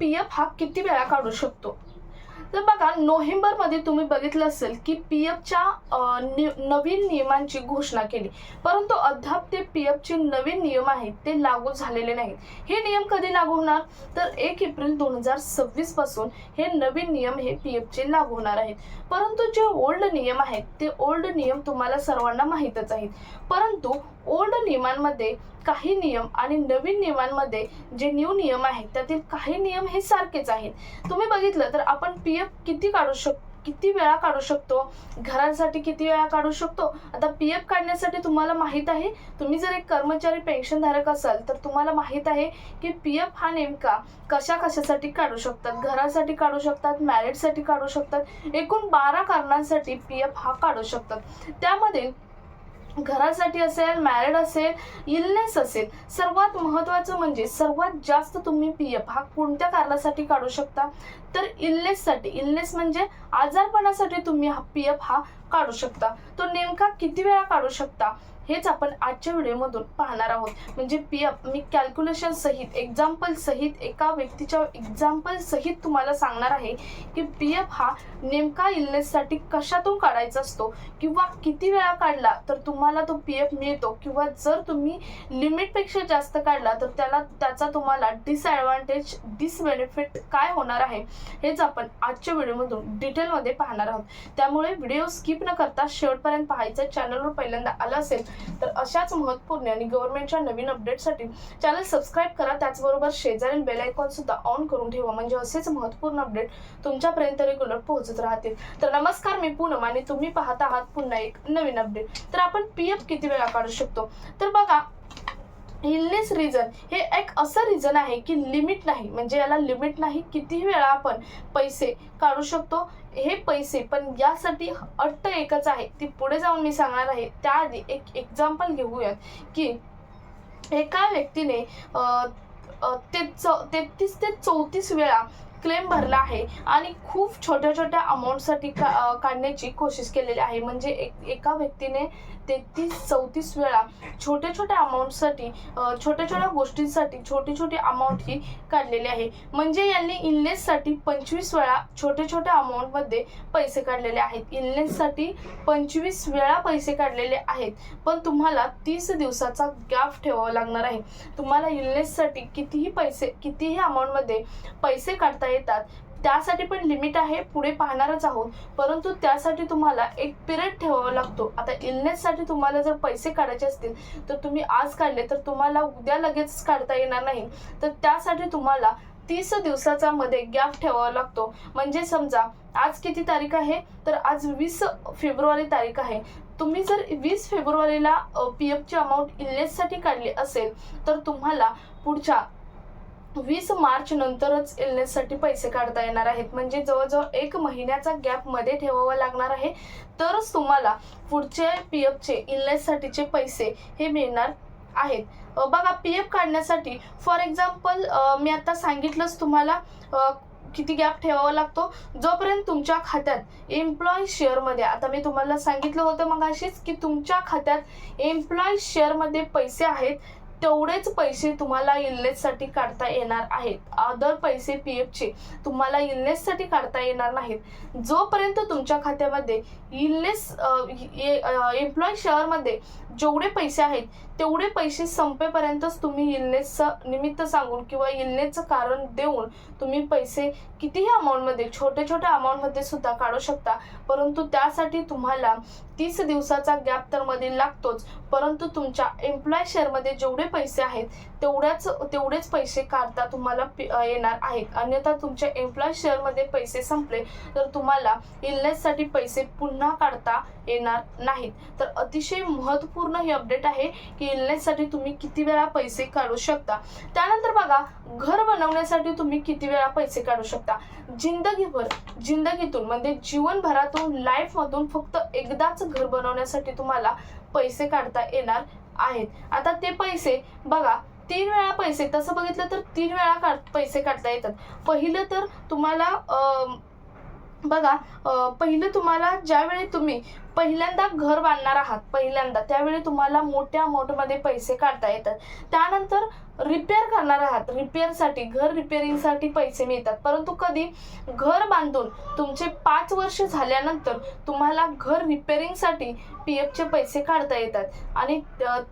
PF हा किती वेळा काढू शकतो? तर बघा, नोव्हेंबरमध्ये तुम्ही बघितलं असेल की पीएफच्या नवीन नियमांची घोषणा केली, परंतु अद्याप ते पीएफचे नवीन नियम आहेत ते लागू झालेले नाहीत. हे नियम कधी लागू होणार? तर 1 एप्रिल 2026 पासून हे नवीन नियम हे पीएफचे लागू होणार आहेत. परंतु जे ओल्ड नियम आहेत ते ओल्ड नियम तुम्हाला सर्वांना माहीतच आहेत. परंतु ओल्ड नियमांमध्ये काही नियम आणि नवीन नियमांमध्ये जे न्यू नियम आहेत त्यातील काही नियम हे सारखेच आहेत. तुम्ही बघितलं तर आपण पीएफ किती वेळा काढू शकतो, घरांसाठी किती वेळा काढू शकतो. आता पीएफ काढण्यासाठी तुम्हाला माहित आहे, तुम्ही जर एक कर्मचारी पेन्शनधारक असाल तर तुम्हाला माहित आहे की पीएफ हा नेमका कशासाठी काढू शकतात. घरासाठी काढू शकतात, मॅरिडसाठी काढू शकतात, एकूण 12 कारणांसाठी पीएफ हा काढू शकतात. त्यामध्ये घरासाठी असेल, मॅरिड असेल, इलनेस असेल, सर्वात महत्त्वाचं म्हणजे सर्वात जास्त तुम्ही पीएफ हा कोणत्या कारणासाठी काढू शकता? तर इलनेससाठी. इलनेस म्हणजे आजारपणासाठी तुम्ही हा पीएफ हा काढू शकता. तो नेमका किती वेळा काढू शकता हेच आपण आजच्या व्हिडिओमधून पाहणार आहोत. म्हणजे पीएफ मी कॅल्क्युलेशन सहित, एक्झाम्पल सहित, एका व्यक्तीच्या एक्झाम्पल सहित तुम्हाला सांगणार आहे की पीएफ हा नेमका इलनेससाठी कशातून काढायचा असतो किंवा किती वेळा काढला तर तुम्हाला तो पीएफ मिळतो, किंवा जर तुम्ही लिमिटपेक्षा जास्त काढला तर त्याचा तुम्हाला डिसबेनिफिट काय होणार आहे हेच आपण आजच्या व्हिडिओमधून डिटेलमध्ये पाहणार आहोत. त्यामुळे व्हिडिओ स्किप न करता शेवटपर्यंत पाहायचा. चॅनलवर पहिल्यांदा आला असेल तर अशाच महत्त्वपूर्ण आणि गव्हर्नमेंटच्या नवीन अपडेटसाठी चॅनल सबस्क्राईब करा. त्याचबरोबर शेजारील बेल आयकॉन सुद्धा ऑन करून ठेवा, म्हणजे असेच महत्त्वपूर्ण अपडेट तुमच्यापर्यंत रेग्युलर पोहोचत राहतील. तर नमस्कार, मी पूनम आणि तुम्ही पाहत आहात पुन्हा एक नवीन अपडेट. तर आपण पीएफ किती वेळा काढू शकतो? तर बघा, इलनेस रिझन हे एक असं रिझन आहे की लिमिट नाही, म्हणजे याला लिमिट नाही, कितीही वेळा आपण पैसे काढू शकतो हे पैसे. पण यासाठी अट एकच आहे, ती पुढे जाऊन मी सांगणार आहे. त्याआधी एक एक्झाम्पल घेऊयात की एका व्यक्तीने 33 ते 34 वेळा क्लेम भरला आहे आणि खूप छोट्या अमाऊंटसाठी काढण्याची कोशिश केलेली आहे. म्हणजे एका व्यक्तीने 33-34 वेळा छोट्या अमाऊंटसाठी, छोट्या गोष्टींसाठी छोटी अमाऊंट ही काढलेली आहे. म्हणजे यांनी इलनेससाठी 25 वेळा छोट्या अमाऊंटमध्ये पैसे काढलेले आहेत. इलनेससाठी 25 वेळा पैसे काढलेले आहेत. पण तुम्हाला 30 दिवसाचा गॅप ठेवावा लागणार आहे. तुम्हाला इलनेससाठी कितीही अमाऊंटमध्ये पैसे काढता येतात. त्यासाठी पण लिमिट आहे, पुढे पाहणारच आहोत. परंतु त्यासाठी तुम्हाला एक पिरियड ठेवावा लागतो. आता इलनेससाठी तुम्हाला जर पैसे काढायचे असतील तर तुम्ही आज काढले तर तुम्हाला उद्या लगेच काढता येणार नाही. तर त्यासाठी तुम्हाला 30 दिवसाचा मध्ये गॅप ठेवावा लागतो. म्हणजे समजा आज किती तारीख आहे? तर आज 20 फेब्रुवारी तारीख आहे. तुम्ही जर 20 फेब्रुवारीला पीएफची अमाऊंट इलनेससाठी काढली असेल तर तुम्हाला पुढच्या 20 मार्च नंतरच इलनेससाठी पैसे काढता येणार आहेत. म्हणजे जवळजवळ 1 महिन्याचा गॅप मध्ये ठेवावा लागणार आहे, तरच तुम्हाला पुढचे पीएफचे इलनेससाठीचे पैसे हे मिळणार आहेत. बघा, पीएफ काढण्यासाठी फॉर एक्झाम्पल मी आता सांगितलंच तुम्हाला किती गॅप ठेवावा लागतो. जोपर्यंत तुमच्या खात्यात एम्प्लॉई शेअरमध्ये, आता मी तुम्हाला सांगितलं होतं मगाशीच की तुमच्या खात्यात एम्प्लॉई शेअरमध्ये पैसे आहेत, तेवढेच पैसे तुम्हाला इलनेससाठी काढता येणार आहेत. अदर पैसे पीएफचे तुम्हाला इलनेससाठी काढता येणार नाहीत. जोपर्यंत तुमच्या खात्यामध्ये एम्प्लॉई शेअरमध्ये जेवढे पैसे आहेत तेवढे पैसे संपेपर्यंतच तुम्ही इलनेसचं निमित्त सांगून किंवा इलनेसचं कारण देऊन तुम्ही पैसे कितीही अमाऊंटमध्ये, छोट्या अमाऊंटमध्ये सुद्धा काढू शकता. परंतु त्यासाठी तुम्हाला 30 दिवसाचा गॅप तर मध्ये लागतोच. परंतु तुमच्या एम्प्लॉय शेअरमध्ये जेवढे पैसे आहेत तेवढेच पैसे काढता तुम्हाला येणार आहेत. अन्यथा तुमच्या एम्प्लॉय शेअरमध्ये पैसे संपले तर तुम्हाला इलनेससाठी पैसे पुन्हा काढता येणार नाहीत. तर अतिशय महत्त्वपूर्ण ही अपडेट आहे की इलनेससाठी तुम्ही किती वेळा पैसे काढू शकता. त्यानंतर बघा, घर बनवण्यासाठी तुम्ही किती वेळा पैसे काढू शकता. जिंदगीतून म्हणजे जीवनभरातून, लाईफमधून फक्त एकदाच घर बनवण्यासाठी तुम्हाला पैसे काढता येणार आहेत. आता ते पैसे बघा, 3 वेळा पैसे, तसं बघितलं तर 3 वेळा पैसे काढता येतात. पहिलं तर तुम्हाला बघा, पहिलं तुम्हाला ज्यावेळी तुम्ही पहिल्यांदा घर बांधणार आहात त्यावेळी तुम्हाला मोठ्या अमाऊंटमध्ये पैसे काढता येतात. त्यानंतर रिपेअर करणार आहात, रिपेअरसाठी, घर रिपेअरिंगसाठी पैसे मिळतात. परंतु कधी घर बांधून तुमचे 5 वर्ष झाल्यानंतर तुम्हाला घर रिपेअरिंगसाठी PFचे पैसे काढता येतात आणि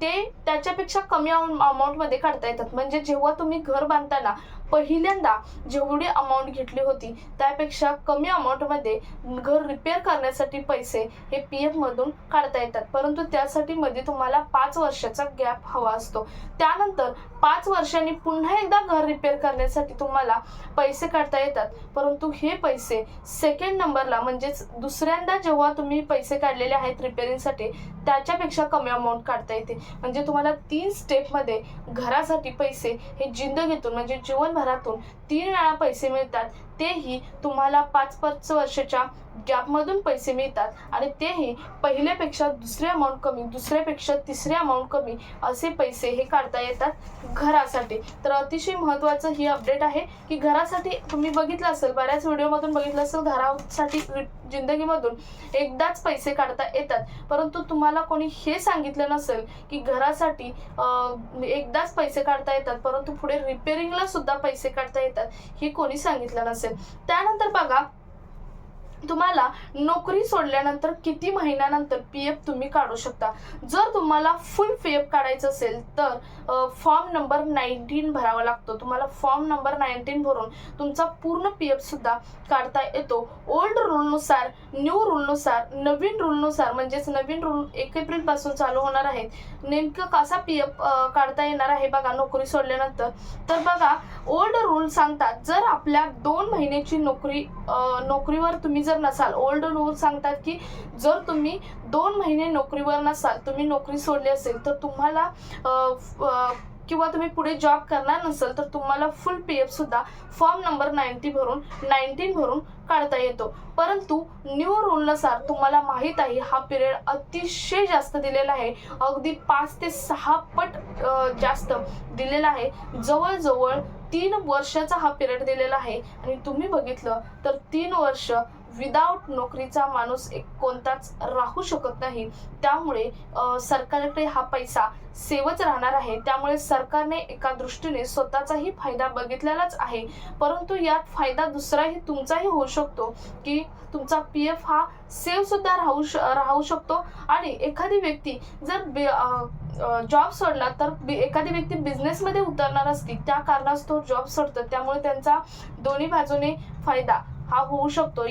ते त्याच्यापेक्षा कमी अमाऊंटमध्ये काढता येतात. म्हणजे जेव्हा तुम्ही घर बांधताना पहिल्यांदा जेवढी अमाऊंट घेतली होती त्यापेक्षा कमी अमाऊंटमध्ये घर रिपेअर करण्यासाठी पैसे हे PF मधून काढता येतात. परंतु त्यासाठी मध्ये तुम्हाला 5 वर्षाचा गॅप हवा असतो. त्यानंतर 5 वर्षांनी पुन्हा एकदा घर रिपेअर करण्यासाठी तुम्हाला पैसे काढता येतात. परंतु हे पैसे सेकंड नंबरला म्हणजेच दुसऱ्यांदा जेव्हा तुम्ही पैसे काढलेले आहेत रिपेअरिंगसाठी त्याच्यापेक्षा कमी अमाऊंट काढता येते. म्हणजे तुम्हाला 3 स्टेपमध्ये घरासाठी पैसे हे जिंदगीतून म्हणजे जीवनभरातून 3 वेळा पैसे मिळतात. तेही तुम्हाला 5 वर्षाच्या गॅपमधून पैसे मिळतात आणि तेही पहिल्यापेक्षा दुसरे अमाऊंट कमी, दुसऱ्यापेक्षा तिसरे अमाऊंट कमी असे पैसे हे काढता येतात घरासाठी. तर अतिशय महत्त्वाचं ही अपडेट आहे की घरासाठी तुम्ही बघितलं असेल, बऱ्याच व्हिडिओमधून बघितलं असेल, घरासाठी जिंदगीमधून एकदाच पैसे काढता येतात. परंतु तुम्हाला कोणी हे सांगितलं नसेल की घरासाठी एकदाच पैसे काढता येतात परंतु पुढे रिपेअरिंगला सुद्धा पैसे काढता येतात, हे कोणी सांगितलं नसेल. त्यानंतर बघा, तुम्हाला नोकरी सोडल्यानंतर किती महिन्यानंतर PF तुम्ही काढू शकता. जर तुम्हाला फुल PF काढायचं असेल तर फॉर्म नंबर 19 भरावा लागतो. तुम्हाला फॉर्म नंबर 19 भरून तुमचा पूर्ण PF सुद्धा काढता येतो. ओल्ड रूलनुसार, न्यू रूलनुसार, नवीन रूलनुसार म्हणजेच नवीन रूल 1 एप्रिल पासून चालू होणार आहेत. नेमकं कसा PF काढता येणार आहे बघा नोकरी सोडल्यानंतर. तर बघा, ओल्ड रूल सांगतात जर आपल्या 2 महिन्याची नोकरीवर तुम्ही जर नसाल, ओल्ड रूल सांगतात की जर तुम्ही 2 महिने नोकरीवर नसाल, तुम्ही नोकरी सोडली असेल तर तुम्हाला किंवा तुम्ही पुढे जॉब करणार नसेल तर तुम्हाला फुल PF सुद्धा फॉर्म नंबर 19 भरून काढता येतो. परंतु न्यू रूलनुसार तुम्हाला माहीत आहे हा पिरियड अतिशय जास्त दिलेला आहे. अगदी 5 ते 6 पट जास्त दिलेला आहे. जवळजवळ 3 वर्षाचा हा पिरियड दिलेला आहे आणि तुम्ही बघितलं तर 3 वर्ष विदाउट नोकरीचा माणूस कोणताच राहू शकत नाही. त्यामुळे सरकारकडे हा पैसा सेवच राहणार आहे. त्यामुळे सरकारने एका दृष्टीने स्वतःचाही फायदा बघितलेलाच आहे. परंतु यात फायदा दुसराही तुमचाही होऊ शकतो की तुमचा PF हा सेव सुद्धा राहू शकतो. आणि एखादी व्यक्ती जर जॉब सोडला तर एखादी व्यक्ती बिझनेसमध्ये उतरणार असती, त्या कारणास्तव जॉब सोडतं. त्यामुळे त्यांचा दोन्ही बाजूने फायदा हा होऊ शकतो.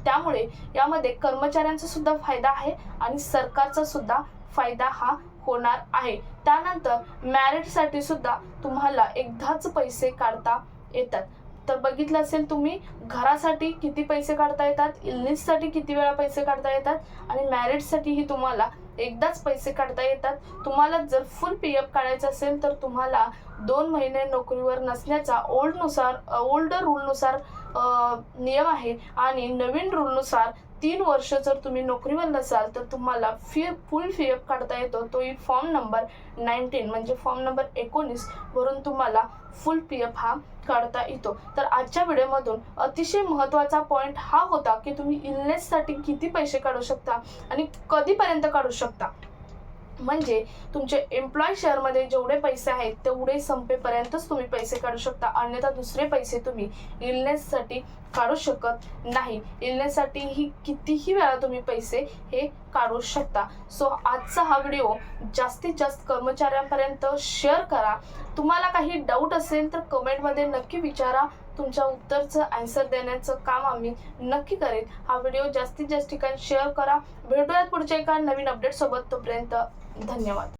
त्यामुळे यामध्ये कर्मचाऱ्यांचा सुद्धा फायदा आहे आणि सरकारचा सुद्धा फायदा हा होणार आहे. त्यानंतर मॅरिटसाठी सुद्धा तुम्हाला एकदाच पैसे काढता येतात. तर बघितलं असेल तुम्ही, घरासाठी किती पैसे काढता येतात, इलनेससाठी किती वेळा पैसे काढता येतात आणि मॅरिटसाठीही तुम्हाला एकदाच पैसे काढता येतात. तुम्हाला जर फुल PF काढायचं असेल तर तुम्हाला 2 महिने नोकरीवर नसण्याचा ओल्ड रूलनुसार नियम आहे आणि नवीन रूलनुसार 3 वर्ष जर तुम्ही नोकरीवर नसाल तर तुम्हाला फुल PF काढता येतो. तोही फॉर्म नंबर 19 म्हणजे फॉर्म नंबर 19 वरून तुम्हाला फुल PF हा काढता येतो. तर आजच्या व्हिडिओमधून अतिशय महत्त्वाचा पॉईंट हा होता की तुम्ही इलनेससाठी किती पैसे काढू शकता आणि कधीपर्यंत काढू शकता. म्हणजे तुमचे एम्प्लॉय शेअरमध्ये जेवढे पैसे आहेत तेवढे संपेपर्यंतच तुम्ही पैसे काढू शकता, अन्यथा दुसरे पैसे तुम्ही इलनेससाठी काढू शकत नाही. इलनेससाठी ही कितीही वेळा तुम्ही पैसे हे काढू शकता. सो आजचा हा व्हिडिओ जास्तीत जास्त कर्मचाऱ्यांपर्यंत शेअर करा. तुम्हाला काही डाऊट असेल तर कमेंटमध्ये नक्की विचारा. तुमच्या उत्तरचं आन्सर देण्याचं काम आम्ही नक्की करेल. हा व्हिडिओ जास्तीत जास्त ठिकाणी शेअर करा. भेटूयात पुढच्या एका नवीन अपडेट सोबत. तोपर्यंत धन्यवाद.